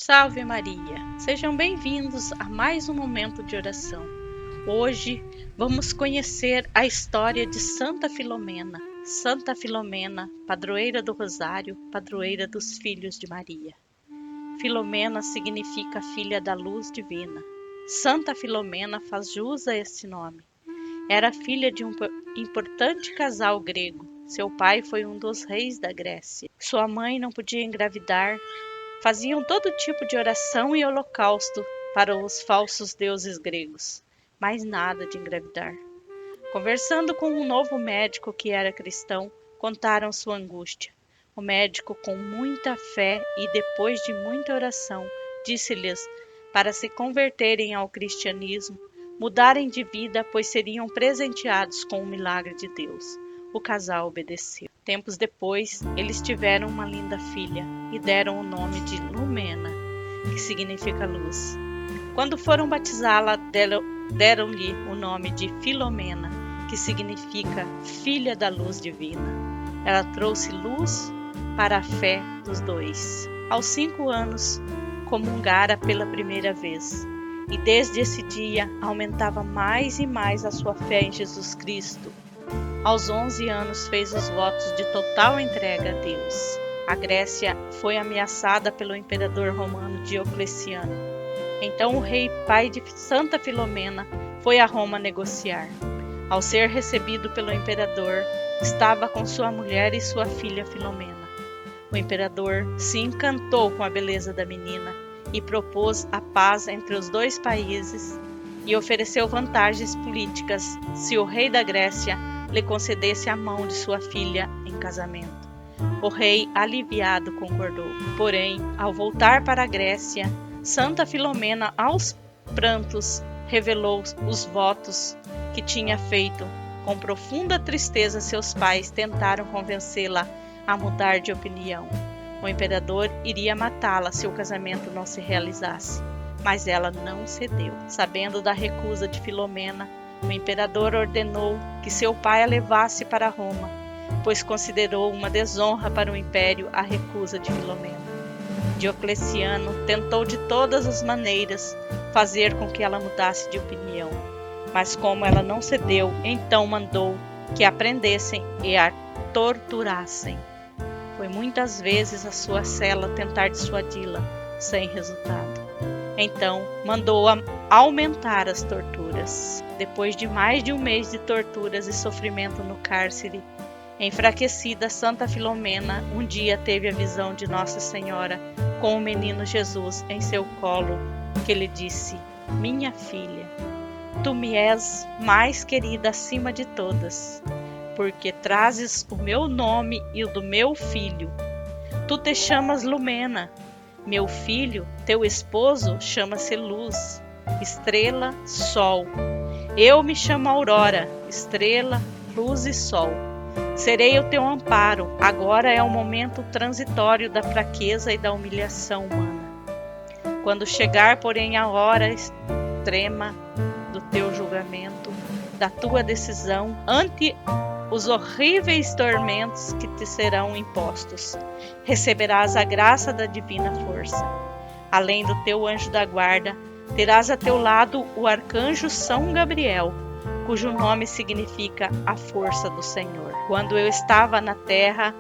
Salve Maria! Sejam bem-vindos a mais um momento de oração. Hoje vamos conhecer a história de Santa Filomena. Santa Filomena, padroeira do Rosário, padroeira dos filhos de Maria. Filomena significa filha da luz divina. Santa Filomena faz jus a esse nome. Era filha de um importante casal grego. Seu pai foi um dos reis da Grécia. Sua mãe não podia engravidar. Faziam todo tipo de oração e holocausto para os falsos deuses gregos, mas nada de engravidar. Conversando com um novo médico que era cristão, contaram sua angústia. O médico, com muita fé e depois de muita oração, disse-lhes para se converterem ao cristianismo, mudarem de vida, pois seriam presenteados com o milagre de Deus. O casal obedeceu. Tempos depois, eles tiveram uma linda filha e deram o nome de Lumena, que significa luz. Quando foram batizá-la, deram-lhe o nome de Filomena, que significa filha da luz divina. Ela trouxe luz para a fé dos dois. Aos 5 anos, comungara pela primeira vez, e desde esse dia aumentava mais e mais a sua fé em Jesus Cristo. Aos 11 anos fez os votos de total entrega a Deus. A Grécia foi ameaçada pelo imperador romano Diocleciano. Então o rei, pai de Santa Filomena, foi a Roma negociar. Ao ser recebido pelo imperador, estava com sua mulher e sua filha Filomena. O imperador se encantou com a beleza da menina e propôs a paz entre os dois países e ofereceu vantagens políticas se o rei da Grécia lhe concedesse a mão de sua filha em casamento. O rei, aliviado, concordou. Porém, ao voltar para a Grécia, Santa Filomena, aos prantos, revelou os votos que tinha feito. Com profunda tristeza, seus pais tentaram convencê-la a mudar de opinião. O imperador iria matá-la se o casamento não se realizasse, mas ela não cedeu. Sabendo da recusa de Filomena, o imperador ordenou que seu pai a levasse para Roma, pois considerou uma desonra para o império a recusa de Filomena. Diocleciano tentou de todas as maneiras fazer com que ela mudasse de opinião, mas como ela não cedeu, então mandou que a prendessem e a torturassem. Foi muitas vezes a sua cela tentar dissuadi-la, sem resultado. Então, mandou aumentar as torturas. Depois de mais de um mês de torturas e sofrimento no cárcere, enfraquecida, Santa Filomena um dia teve a visão de Nossa Senhora com o menino Jesus em seu colo, que lhe disse: "Minha filha, tu me és mais querida acima de todas, porque trazes o meu nome e o do meu filho. Tu te chamas Lumena. Meu filho, teu esposo, chama-se Luz, estrela, sol. Eu me chamo Aurora, estrela, luz e sol. Serei o teu amparo. Agora é o momento transitório da fraqueza e da humilhação humana. Quando chegar, porém, a hora extrema do teu julgamento, da tua decisão, ante os horríveis tormentos que te serão impostos, receberás a graça da divina força. Além do teu anjo da guarda, terás a teu lado o arcanjo São Gabriel, cujo nome significa a força do Senhor. Quando eu estava na terra,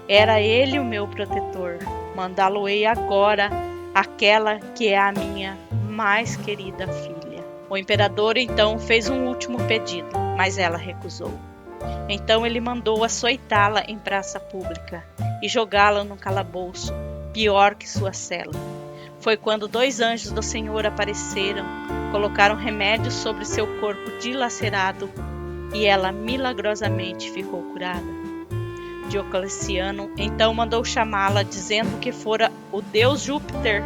era ele o meu protetor. Mandá-lo-ei agora aquela que é a minha mais querida filha." O imperador então fez um último pedido, mas ela recusou. Então ele mandou açoitá-la em praça pública e jogá-la no calabouço, pior que sua cela. Foi quando 2 anjos do Senhor apareceram, colocaram remédios sobre seu corpo dilacerado e ela milagrosamente ficou curada. Diocleciano então mandou chamá-la, dizendo que fora o deus Júpiter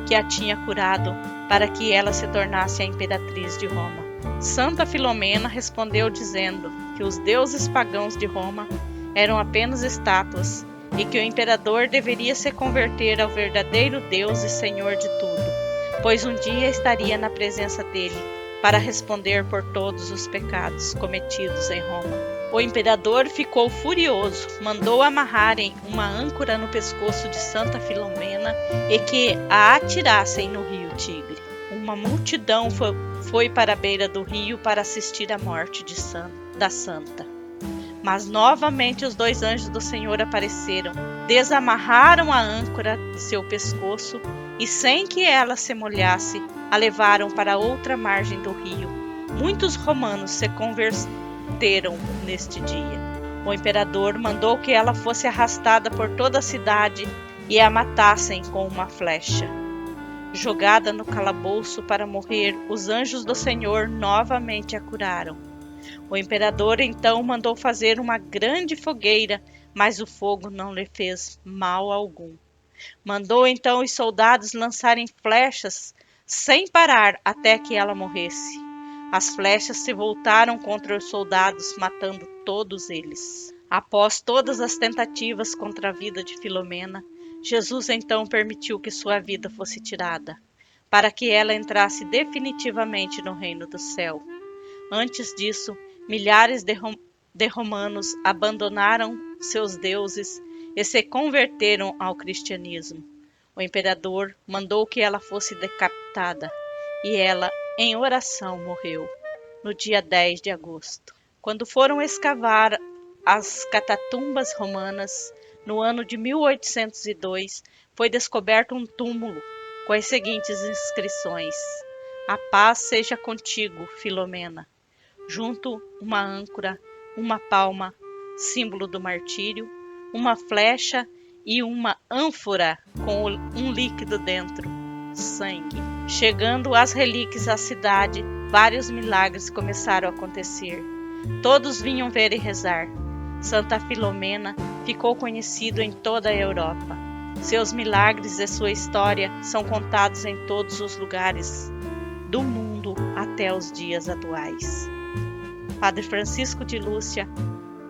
que a tinha curado, para que ela se tornasse a imperatriz de Roma. Santa Filomena respondeu dizendo que os deuses pagãos de Roma eram apenas estátuas e que o imperador deveria se converter ao verdadeiro Deus e Senhor de tudo, pois um dia estaria na presença dele para responder por todos os pecados cometidos em Roma. O imperador ficou furioso, mandou amarrarem uma âncora no pescoço de Santa Filomena e que a atirassem no rio Tigre. Uma multidão foi para a beira do rio para assistir à morte da santa. Mas novamente os 2 anjos do Senhor apareceram, desamarraram a âncora de seu pescoço e, sem que ela se molhasse, a levaram para outra margem do rio. Muitos romanos se converteram neste dia. O imperador mandou que ela fosse arrastada por toda a cidade e a matassem com uma flecha. Jogada no calabouço para morrer, os anjos do Senhor novamente a curaram. O imperador então mandou fazer uma grande fogueira, mas o fogo não lhe fez mal algum. Mandou então os soldados lançarem flechas sem parar até que ela morresse. As flechas se voltaram contra os soldados, matando todos eles. Após todas as tentativas contra a vida de Filomena, Jesus então permitiu que sua vida fosse tirada, para que ela entrasse definitivamente no reino do céu. Antes disso, milhares de romanos abandonaram seus deuses e se converteram ao cristianismo. O imperador mandou que ela fosse decapitada, e ela, em oração, morreu, no dia 10 de agosto. Quando foram escavar as catatumbas romanas, no ano de 1802, foi descoberto um túmulo com as seguintes inscrições: A paz seja contigo, Filomena. Junto, uma âncora, uma palma, símbolo do martírio, uma flecha e uma ânfora com um líquido dentro, sangue. Chegando as relíquias à cidade, vários milagres começaram a acontecer. Todos vinham ver e rezar. Santa Filomena ficou conhecido em toda a Europa. Seus milagres e sua história são contados em todos os lugares do mundo até os dias atuais. Padre Francisco de Lúcia,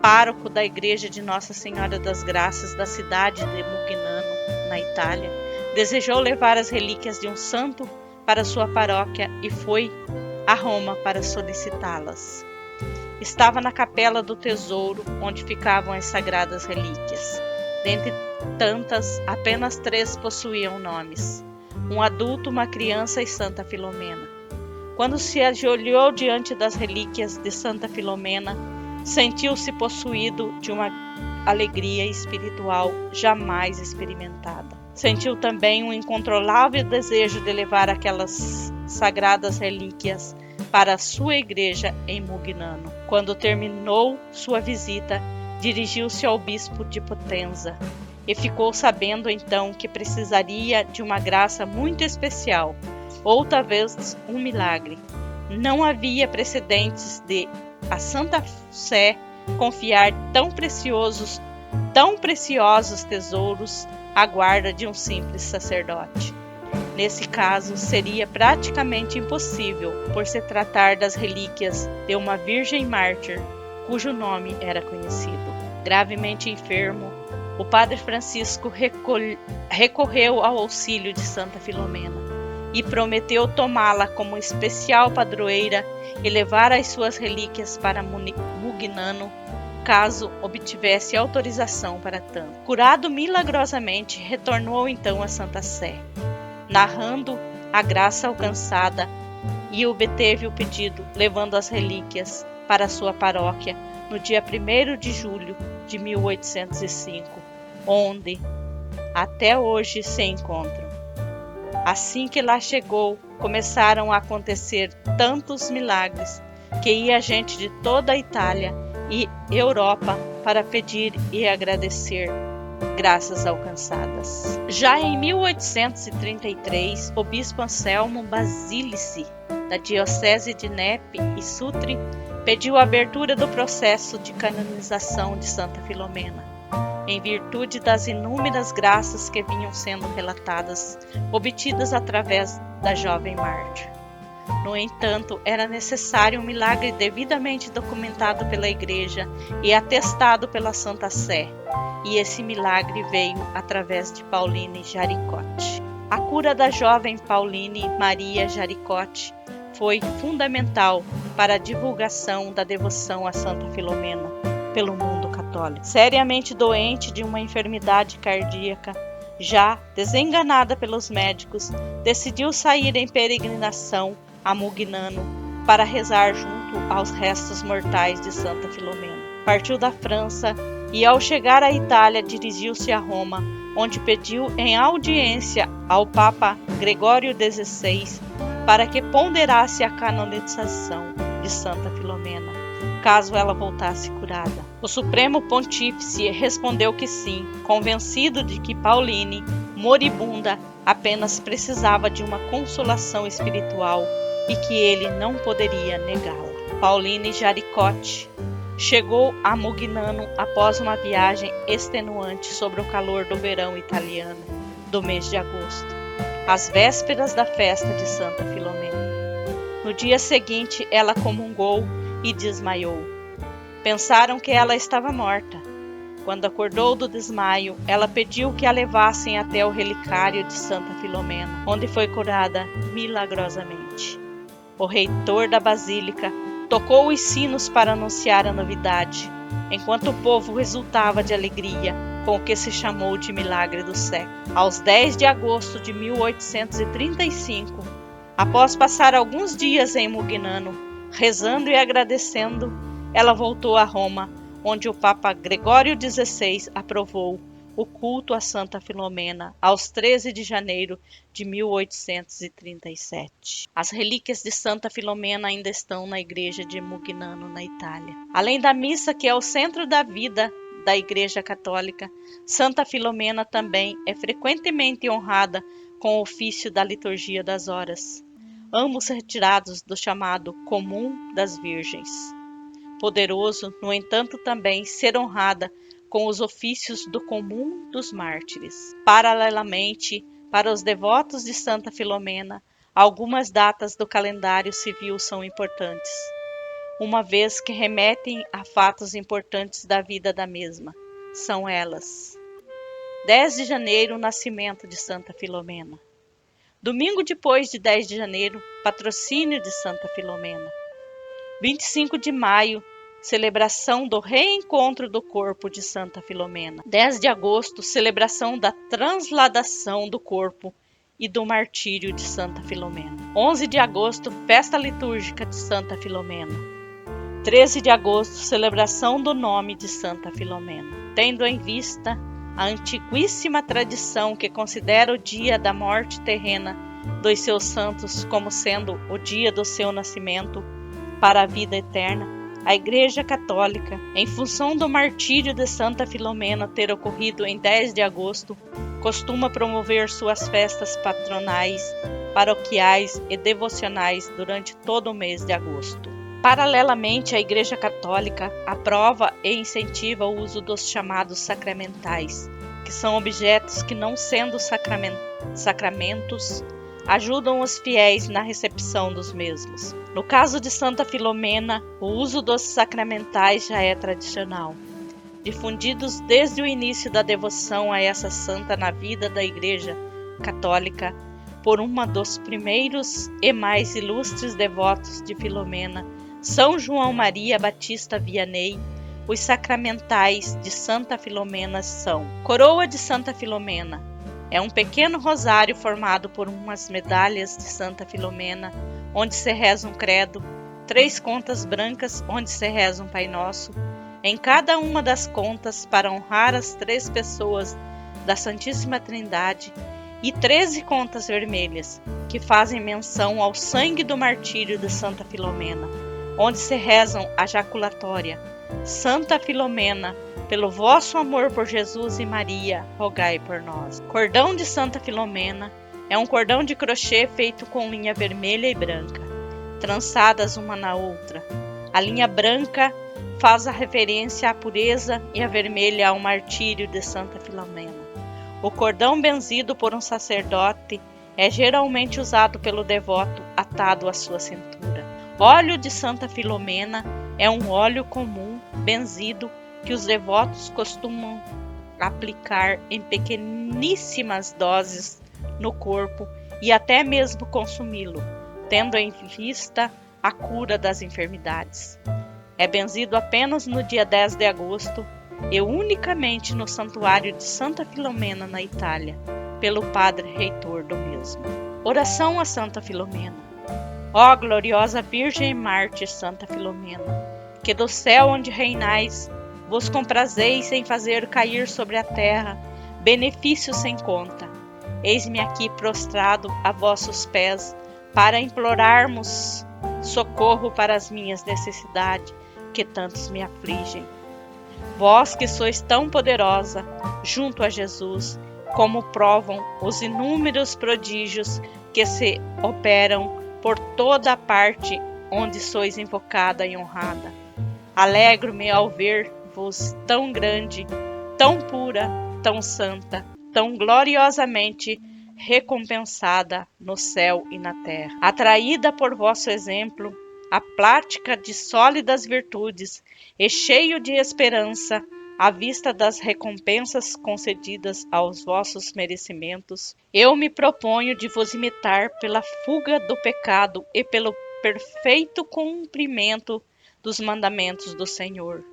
pároco da Igreja de Nossa Senhora das Graças da cidade de Mugnano, na Itália, desejou levar as relíquias de um santo para sua paróquia e foi a Roma para solicitá-las. Estava na capela do tesouro, onde ficavam as sagradas relíquias. Dentre tantas, apenas 3 possuíam nomes: um adulto, uma criança e Santa Filomena. Quando se ajoelhou diante das relíquias de Santa Filomena, sentiu-se possuído de uma alegria espiritual jamais experimentada. Sentiu também um incontrolável desejo de levar aquelas sagradas relíquias para a sua igreja em Mugnano. Quando terminou sua visita, dirigiu-se ao bispo de Potenza e ficou sabendo então que precisaria de uma graça muito especial, ou talvez um milagre. Não havia precedentes de a Santa Sé confiar tão preciosos tesouros à guarda de um simples sacerdote. Nesse caso, seria praticamente impossível, por se tratar das relíquias de uma virgem mártir, cujo nome era conhecido. Gravemente enfermo, o padre Francisco recorreu ao auxílio de Santa Filomena e prometeu tomá-la como especial padroeira e levar as suas relíquias para Mugnano, caso obtivesse autorização para tanto. Curado milagrosamente, retornou então a Santa Sé, narrando a graça alcançada, e obteve o pedido, levando as relíquias para sua paróquia no dia 1º de julho de 1805, onde até hoje se encontram. Assim que lá chegou, começaram a acontecer tantos milagres que ia gente de toda a Itália e Europa para pedir e agradecer graças alcançadas. Já em 1833, o bispo Anselmo Basilici, da diocese de Nepi e Sutri, pediu a abertura do processo de canonização de Santa Filomena, em virtude das inúmeras graças que vinham sendo relatadas, obtidas através da jovem mártir. No entanto, era necessário um milagre devidamente documentado pela Igreja e atestado pela Santa Sé, e esse milagre veio através de Pauline Jaricote. A cura da jovem Pauline Maria Jaricote foi fundamental para a divulgação da devoção a Santa Filomena pelo mundo católico. Seriamente doente de uma enfermidade cardíaca, já desenganada pelos médicos, decidiu sair em peregrinação a Mugnano para rezar junto aos restos mortais de Santa Filomena. Partiu da França e, ao chegar à Itália, dirigiu-se a Roma, onde pediu em audiência ao Papa Gregório XVI para que ponderasse a canonização de Santa Filomena, caso ela voltasse curada. O Supremo Pontífice respondeu que sim, convencido de que Pauline, moribunda, apenas precisava de uma consolação espiritual e que ele não poderia negá-la. Pauline Jaricotti chegou a Mugnano após uma viagem extenuante sob o calor do verão italiano do mês de agosto, às vésperas da festa de Santa Filomena. No dia seguinte, ela comungou e desmaiou. Pensaram que ela estava morta. Quando acordou do desmaio, ela pediu que a levassem até o relicário de Santa Filomena, onde foi curada milagrosamente. O reitor da basílica tocou os sinos para anunciar a novidade, enquanto o povo exultava de alegria com o que se chamou de milagre do século. Aos 10 de agosto de 1835, após passar alguns dias em Mugnano, rezando e agradecendo, ela voltou a Roma, onde o Papa Gregório XVI aprovou o culto a Santa Filomena aos 13 de janeiro de 1837. As relíquias de Santa Filomena ainda estão na igreja de Mugnano, na Itália. Além da missa, que é o centro da vida da Igreja Católica, Santa Filomena também é frequentemente honrada com o ofício da liturgia das horas, ambos retirados do chamado Comum das Virgens. Poderoso, no entanto, também ser honrada com os ofícios do Comum dos Mártires. Paralelamente, para os devotos de Santa Filomena, algumas datas do calendário civil são importantes, uma vez que remetem a fatos importantes da vida da mesma. São elas: 10 de janeiro, o nascimento de Santa Filomena. Domingo depois de 10 de janeiro, patrocínio de Santa Filomena. 25 de maio, celebração do reencontro do corpo de Santa Filomena. 10 de agosto, celebração da transladação do corpo e do martírio de Santa Filomena. 11 de agosto, festa litúrgica de Santa Filomena. 13 de agosto, celebração do nome de Santa Filomena. Tendo em vista a antiguíssima tradição que considera o dia da morte terrena dos seus santos como sendo o dia do seu nascimento para a vida eterna, a Igreja Católica, em função do martírio de Santa Filomena ter ocorrido em 10 de agosto, costuma promover suas festas patronais, paroquiais e devocionais durante todo o mês de agosto. Paralelamente, a Igreja Católica aprova e incentiva o uso dos chamados sacramentais, que são objetos que, não sendo sacramentos, ajudam os fiéis na recepção dos mesmos. No caso de Santa Filomena, o uso dos sacramentais já é tradicional, difundidos desde o início da devoção a essa santa na vida da Igreja Católica por uma dos primeiros e mais ilustres devotos de Filomena, São João Maria Batista Vianney. Os sacramentais de Santa Filomena são: coroa de Santa Filomena. É um pequeno rosário formado por umas medalhas de Santa Filomena, onde se reza um credo, 3 contas brancas, onde se reza um Pai Nosso, em cada uma das contas para honrar as 3 pessoas da Santíssima Trindade, e 13 contas vermelhas, que fazem menção ao sangue do martírio de Santa Filomena, onde se rezam a jaculatória: Santa Filomena, pelo vosso amor por Jesus e Maria, rogai por nós. Cordão de Santa Filomena é um cordão de crochê feito com linha vermelha e branca, trançadas uma na outra. A linha branca faz a referência à pureza e a vermelha ao martírio de Santa Filomena. O cordão benzido por um sacerdote é geralmente usado pelo devoto atado à sua cintura. Óleo de Santa Filomena é um óleo comum, benzido, que os devotos costumam aplicar em pequeníssimas doses no corpo e até mesmo consumi-lo, tendo em vista a cura das enfermidades. É benzido apenas no dia 10 de agosto e unicamente no Santuário de Santa Filomena, na Itália, pelo padre reitor do mesmo. Oração a Santa Filomena. Ó gloriosa Virgem Mártir Santa Filomena, que do céu onde reinais vos comprazeis em fazer cair sobre a terra benefícios sem conta. Eis-me aqui prostrado a vossos pés para implorarmos socorro para as minhas necessidades, que tantos me afligem. Vós que sois tão poderosa junto a Jesus, como provam os inúmeros prodígios que se operam por toda a parte onde sois invocada e honrada. Alegro-me ao ver-vos tão grande, tão pura, tão santa, tão gloriosamente recompensada no céu e na terra. Atraída por vosso exemplo, a prática de sólidas virtudes e cheio de esperança, à vista das recompensas concedidas aos vossos merecimentos, eu me proponho de vos imitar pela fuga do pecado e pelo perfeito cumprimento dos mandamentos do Senhor.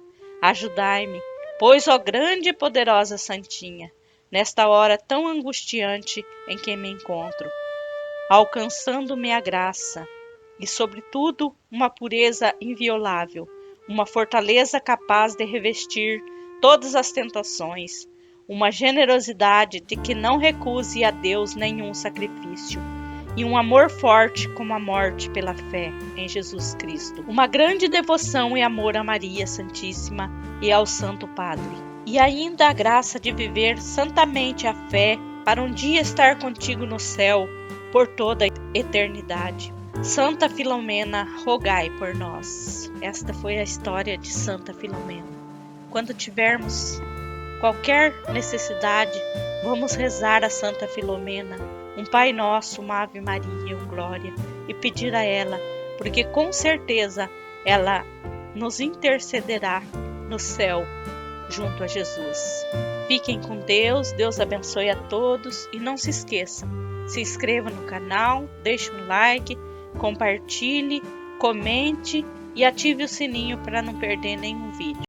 Ajudai-me, pois, ó grande e poderosa Santinha, nesta hora tão angustiante em que me encontro, alcançando-me a graça e, sobretudo, uma pureza inviolável, uma fortaleza capaz de revestir todas as tentações, uma generosidade de que não recuse a Deus nenhum sacrifício, e um amor forte como a morte pela fé em Jesus Cristo. Uma grande devoção e amor a Maria Santíssima e ao Santo Padre. E ainda a graça de viver santamente a fé para um dia estar contigo no céu por toda a eternidade. Santa Filomena, rogai por nós. Esta foi a história de Santa Filomena. Quando tivermos qualquer necessidade, vamos rezar a Santa Filomena, um Pai Nosso, uma Ave Maria, um Glória, e pedir a ela, porque com certeza ela nos intercederá no céu junto a Jesus. Fiquem com Deus, Deus abençoe a todos e não se esqueçam, se inscreva no canal, deixe um like, compartilhe, comente e ative o sininho para não perder nenhum vídeo.